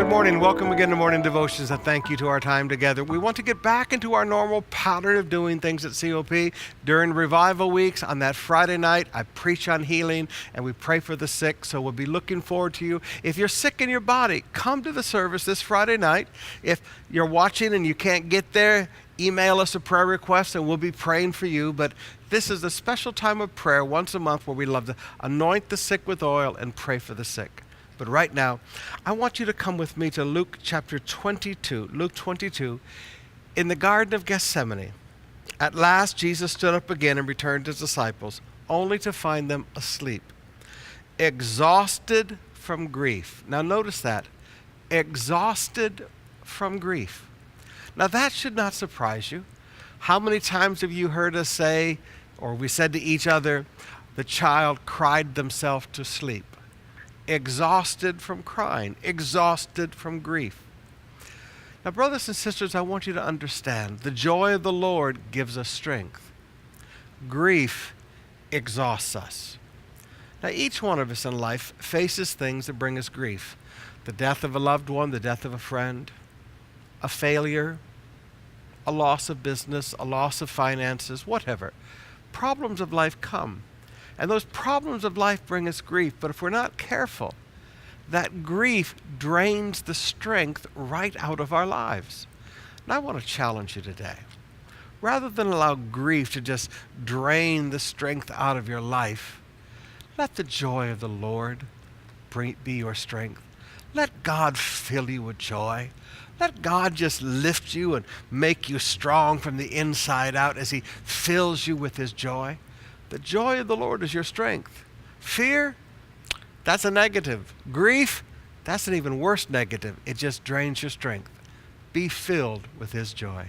Good morning. Welcome again to Morning Devotions, and thank you to our time together. We want to get back into our normal pattern of doing things at COP. During revival weeks, on that Friday night, I preach on healing, and we pray for the sick, so we'll be looking forward to you. If you're sick in your body, come to the service this Friday night. If you're watching and you can't get there, email us a prayer request, and we'll be praying for you. But this is a special time of prayer once a month where we love to anoint the sick with oil and pray for the sick. But right now, I want you to come with me to Luke chapter 22. Luke 22, in the Garden of Gethsemane. At last, Jesus stood up again and returned to his disciples, only to find them asleep, exhausted from grief. Now notice that, exhausted from grief. Now that should not surprise you. How many times have you heard us say, or we said to each other, the child cried themselves to sleep? Exhausted from crying, exhausted from grief. Now, brothers and sisters, I want you to understand, the joy of the Lord gives us strength. Grief exhausts us. Now, each one of us in life faces things that bring us grief. The death of a loved one, the death of a friend, a failure, a loss of business, a loss of finances, whatever. Problems of life come. And those problems of life bring us grief. But if we're not careful, that grief drains the strength right out of our lives. And I want to challenge you today. Rather than allow grief to just drain the strength out of your life, let the joy of the Lord be your strength. Let God fill you with joy. Let God just lift you and make you strong from the inside out as he fills you with his joy. The joy of the Lord is your strength. Fear, that's a negative. Grief, that's an even worse negative. It just drains your strength. Be filled with his joy.